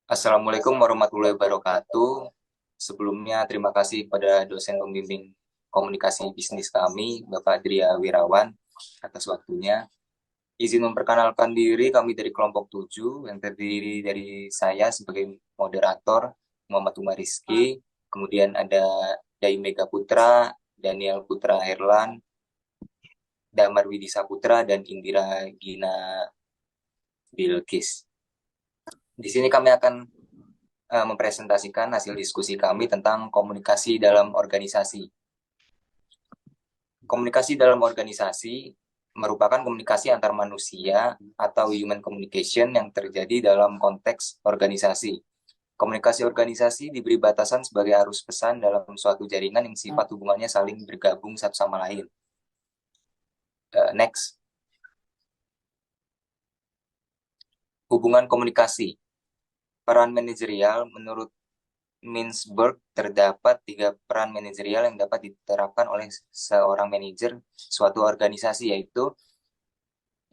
Assalamualaikum warahmatullahi wabarakatuh. Sebelumnya terima kasih pada dosen pembimbing komunikasi bisnis kami, Bapak Adria Wirawan, atas waktunya. Izin memperkenalkan diri, kami dari kelompok 7 yang terdiri dari saya sebagai moderator, Muhammad Umar Rizky, kemudian ada Dai Mega Putra, Daniel Putra Herlan, Damar Widi Saputra, dan Indira Gina Bilkis. Di sini kami akan mempresentasikan hasil diskusi kami tentang komunikasi dalam organisasi. Komunikasi dalam organisasi merupakan komunikasi antar manusia atau human communication yang terjadi dalam konteks organisasi. Komunikasi organisasi diberi batasan sebagai arus pesan dalam suatu jaringan yang sifat hubungannya saling bergabung satu sama lain. Next. Hubungan komunikasi. Peran manajerial menurut Mintzberg, terdapat 3 peran manajerial yang dapat diterapkan oleh seorang manajer suatu organisasi, yaitu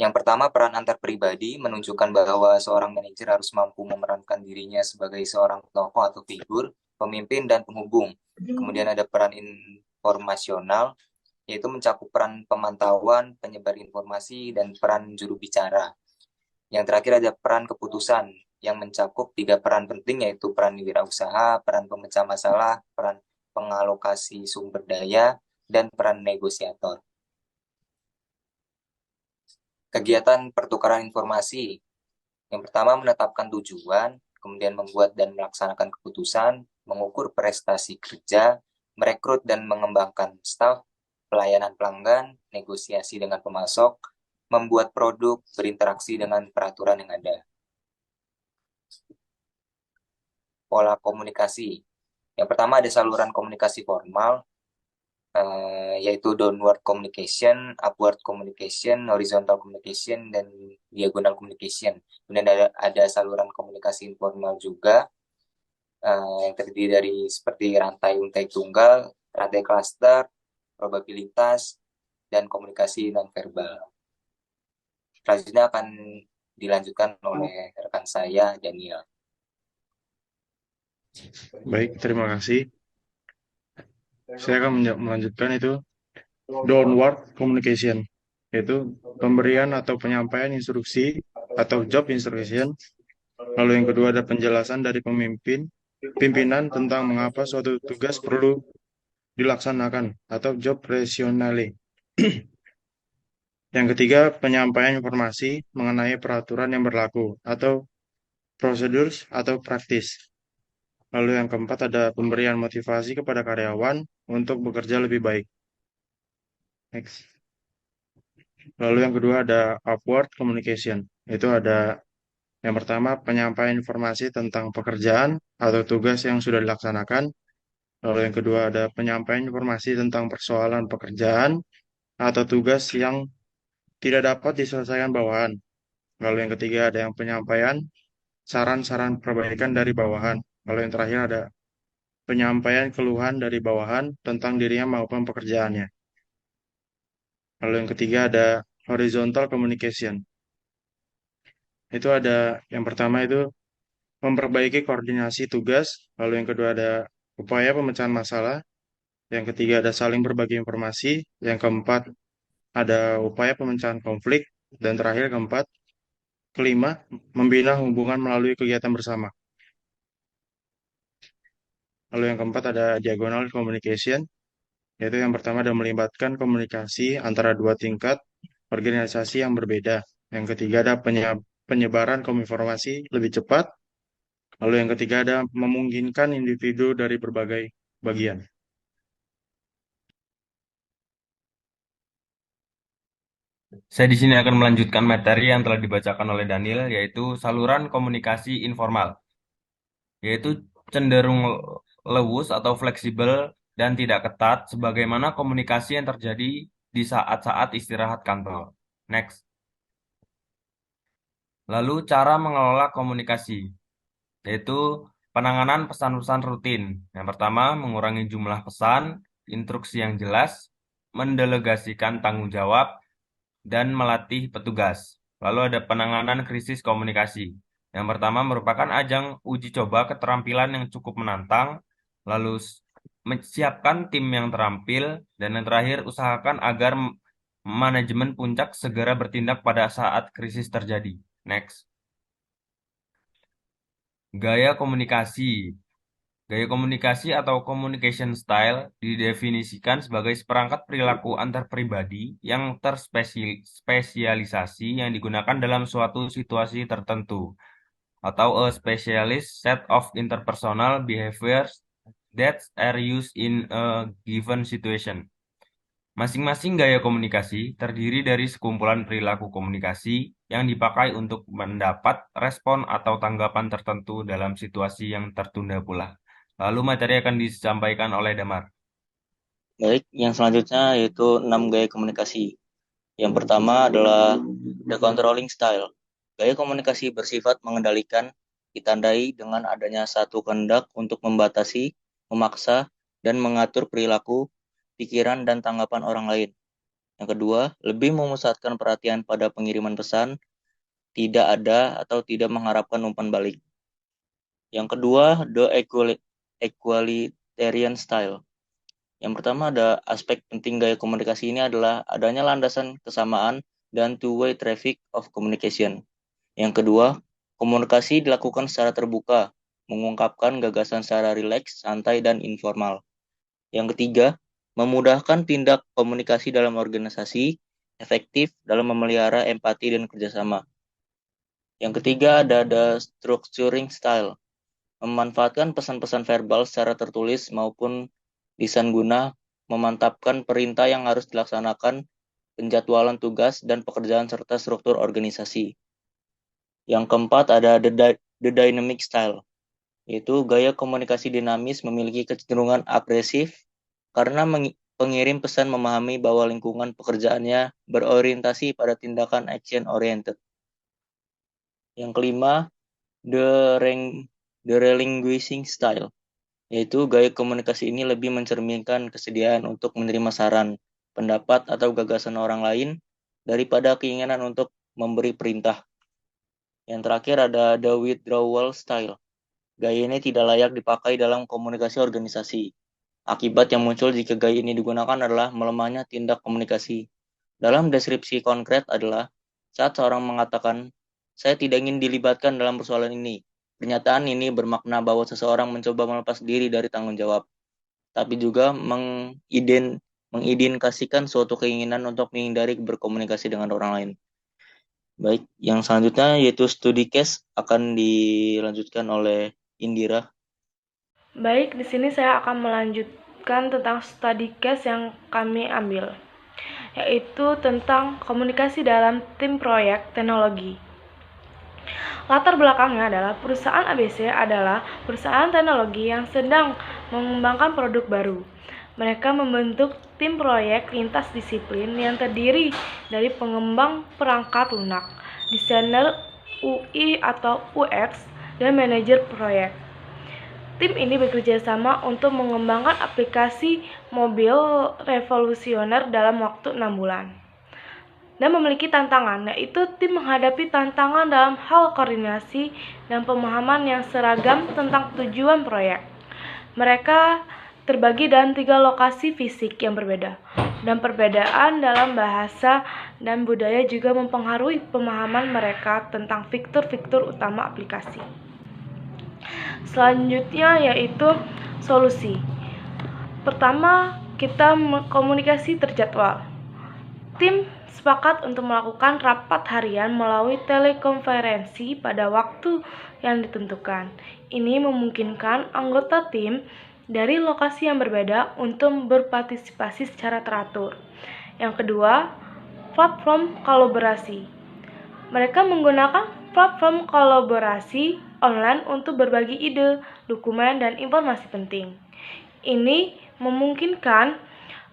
yang pertama, peran antar pribadi menunjukkan bahwa seorang manajer harus mampu memerankan dirinya sebagai seorang tokoh atau figur, pemimpin, dan penghubung. Kemudian ada peran informasional, yaitu mencakup peran pemantauan, penyebar informasi, dan peran juru bicara. Yang terakhir ada peran keputusan yang mencakup 3 peran penting, yaitu peran wirausaha, peran pemecah masalah, peran pengalokasi sumber daya, dan peran negosiator. Kegiatan pertukaran informasi. Yang pertama, menetapkan tujuan, kemudian membuat dan melaksanakan keputusan, mengukur prestasi kerja, merekrut dan mengembangkan staf, pelayanan pelanggan, negosiasi dengan pemasok, membuat produk, berinteraksi dengan peraturan yang ada. Pola komunikasi. Yang pertama ada saluran komunikasi formal, yaitu downward communication, upward communication, horizontal communication, dan diagonal communication. Kemudian ada saluran komunikasi informal juga, yang terdiri dari seperti rantai untai tunggal, rantai klaster, probabilitas, dan komunikasi nonverbal. Selanjutnya akan dilanjutkan oleh rekan saya, Daniel. Baik, terima kasih. Saya akan melanjutkan itu downward communication, yaitu pemberian atau penyampaian instruksi atau job instruction. Lalu yang kedua ada penjelasan dari pimpinan tentang mengapa suatu tugas perlu dilaksanakan atau job rationale. Yang ketiga, penyampaian informasi mengenai peraturan yang berlaku atau procedures atau praktis. Lalu yang keempat ada pemberian motivasi kepada karyawan untuk bekerja lebih baik. Next. Lalu yang kedua ada upward communication. Itu ada yang pertama penyampaian informasi tentang pekerjaan atau tugas yang sudah dilaksanakan. Lalu yang kedua ada penyampaian informasi tentang persoalan pekerjaan atau tugas yang tidak dapat diselesaikan bawahan. Lalu yang ketiga ada yang penyampaian saran-saran perbaikan dari bawahan. Lalu yang terakhir ada penyampaian keluhan dari bawahan tentang dirinya maupun pekerjaannya. Lalu yang ketiga ada horizontal communication. Itu ada yang pertama itu memperbaiki koordinasi tugas, lalu yang kedua ada upaya pemecahan masalah, yang ketiga ada saling berbagi informasi, yang keempat ada upaya pemecahan konflik, dan terakhir keempat, kelima, membina hubungan melalui kegiatan bersama. Lalu yang keempat ada diagonal communication, yaitu yang pertama ada melibatkan komunikasi antara dua tingkat organisasi yang berbeda. Yang ketiga ada penyebaran informasi lebih cepat. Lalu yang ketiga ada memungkinkan individu dari berbagai bagian. Saya di sini akan melanjutkan materi yang telah dibacakan oleh Daniel, yaitu saluran komunikasi informal, yaitu cenderung lewus atau fleksibel dan tidak ketat, sebagaimana komunikasi yang terjadi di saat-saat istirahat kantor. Next. Lalu cara mengelola komunikasi, yaitu penanganan pesan-pesan rutin. Yang pertama, mengurangi jumlah pesan, instruksi yang jelas, mendelegasikan tanggung jawab, dan melatih petugas. Lalu ada penanganan krisis komunikasi. Yang pertama merupakan ajang uji coba keterampilan yang cukup menantang, lalu menyiapkan tim yang terampil, dan yang terakhir usahakan agar manajemen puncak segera bertindak pada saat krisis terjadi. Next. Gaya komunikasi. Gaya komunikasi atau communication style didefinisikan sebagai seperangkat perilaku antar pribadi yang terspesialisasi yang digunakan dalam suatu situasi tertentu, atau a specialist set of interpersonal behaviors that are used in a given situation. Masing-masing gaya komunikasi terdiri dari sekumpulan perilaku komunikasi yang dipakai untuk mendapat respon atau tanggapan tertentu dalam situasi yang tertunda pula. Lalu materi akan disampaikan oleh Damar. Baik, yang selanjutnya yaitu 6 gaya komunikasi. Yang pertama adalah the controlling style. Gaya komunikasi bersifat mengendalikan, ditandai dengan adanya satu kehendak untuk membatasi, memaksa, dan mengatur perilaku, pikiran, dan tanggapan orang lain. Yang kedua, lebih memusatkan perhatian pada pengiriman pesan, tidak ada atau tidak mengharapkan umpan balik. Yang kedua, the equalitarian style. Yang pertama ada aspek penting gaya komunikasi ini adalah adanya landasan kesamaan dan two-way traffic of communication. Yang kedua, komunikasi dilakukan secara terbuka, mengungkapkan gagasan secara rileks, santai, dan informal. Yang ketiga, memudahkan tindak komunikasi dalam organisasi, efektif dalam memelihara empati dan kerjasama. Yang ketiga ada the structuring style, memanfaatkan pesan-pesan verbal secara tertulis maupun lisan guna memantapkan perintah yang harus dilaksanakan, penjadwalan tugas, dan pekerjaan serta struktur organisasi. Yang keempat ada the dynamic style, yaitu gaya komunikasi dinamis memiliki kecenderungan agresif karena pengirim pesan memahami bahwa lingkungan pekerjaannya berorientasi pada tindakan action oriented. Yang kelima, the relinquishing style, yaitu gaya komunikasi ini lebih mencerminkan kesediaan untuk menerima saran, pendapat, atau gagasan orang lain daripada keinginan untuk memberi perintah. Yang terakhir ada the withdrawal style. Gaya ini tidak layak dipakai dalam komunikasi organisasi. Akibat yang muncul jika gaya ini digunakan adalah melemahnya tindak komunikasi. Dalam deskripsi konkret adalah saat seorang mengatakan, "Saya tidak ingin dilibatkan dalam persoalan ini." Pernyataan ini bermakna bahwa seseorang mencoba melepas diri dari tanggung jawab, tapi juga mengidentifikasikan suatu keinginan untuk menghindari berkomunikasi dengan orang lain. Baik, yang selanjutnya yaitu studi case akan dilanjutkan oleh Indira. Baik, di sini saya akan melanjutkan tentang study case yang kami ambil, yaitu tentang komunikasi dalam tim proyek teknologi. Latar belakangnya adalah perusahaan ABC adalah perusahaan teknologi yang sedang mengembangkan produk baru. Mereka membentuk tim proyek lintas disiplin yang terdiri dari pengembang perangkat lunak, desainer UI atau UX, dan manajer proyek. Tim ini bekerja sama untuk mengembangkan aplikasi mobil revolusioner dalam waktu 6 bulan. Dan memiliki tantangan, yaitu tim menghadapi tantangan dalam hal koordinasi dan pemahaman yang seragam tentang tujuan proyek. Mereka terbagi dalam 3 lokasi fisik yang berbeda, dan perbedaan dalam bahasa dan budaya juga mempengaruhi pemahaman mereka tentang fitur-fitur utama aplikasi. Selanjutnya yaitu solusi. Pertama, kita komunikasi terjadwal. Tim sepakat untuk melakukan rapat harian melalui telekonferensi pada waktu yang ditentukan. Ini memungkinkan anggota tim dari lokasi yang berbeda untuk berpartisipasi secara teratur. Yang kedua, platform kolaborasi. Mereka menggunakan platform kolaborasi online untuk berbagi ide, dokumen, dan informasi penting. Ini memungkinkan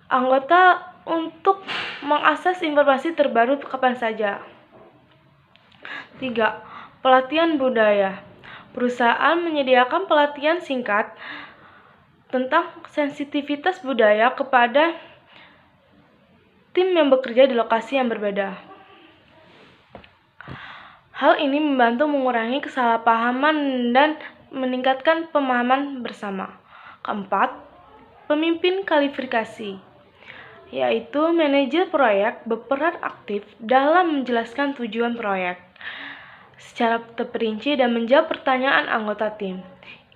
anggota untuk mengakses informasi terbaru kapan saja. 3. Pelatihan budaya. Perusahaan menyediakan pelatihan singkat tentang sensitivitas budaya kepada tim yang bekerja di lokasi yang berbeda. Hal ini membantu mengurangi kesalahpahaman dan meningkatkan pemahaman bersama. Keempat, pemimpin kualifikasi, yaitu manajer proyek berperan aktif dalam menjelaskan tujuan proyek secara terperinci dan menjawab pertanyaan anggota tim.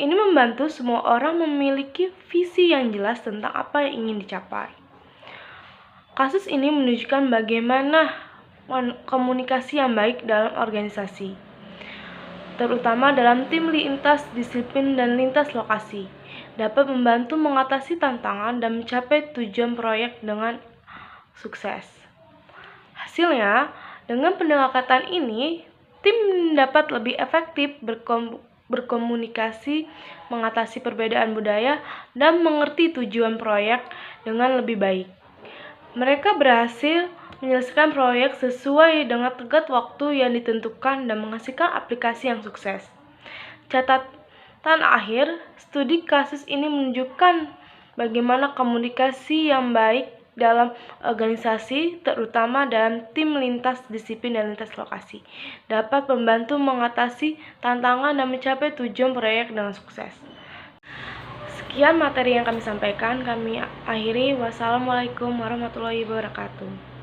Ini membantu semua orang memiliki visi yang jelas tentang apa yang ingin dicapai. Kasus ini menunjukkan bagaimana komunikasi yang baik dalam organisasi, terutama dalam tim lintas disiplin dan lintas lokasi, dapat membantu mengatasi tantangan dan mencapai tujuan proyek dengan sukses. Hasilnya, dengan pendekatan ini, tim dapat lebih efektif berkomunikasi, mengatasi perbedaan budaya, dan mengerti tujuan proyek dengan lebih baik. Mereka berhasil menyelesaikan proyek sesuai dengan tenggat waktu yang ditentukan dan menghasilkan aplikasi yang sukses. Catatan akhir, studi kasus ini menunjukkan bagaimana komunikasi yang baik dalam organisasi, terutama dalam tim lintas disiplin dan lintas lokasi, dapat membantu mengatasi tantangan dan mencapai tujuan proyek dengan sukses. Sekian materi yang kami sampaikan, kami akhiri. Wassalamualaikum warahmatullahi wabarakatuh.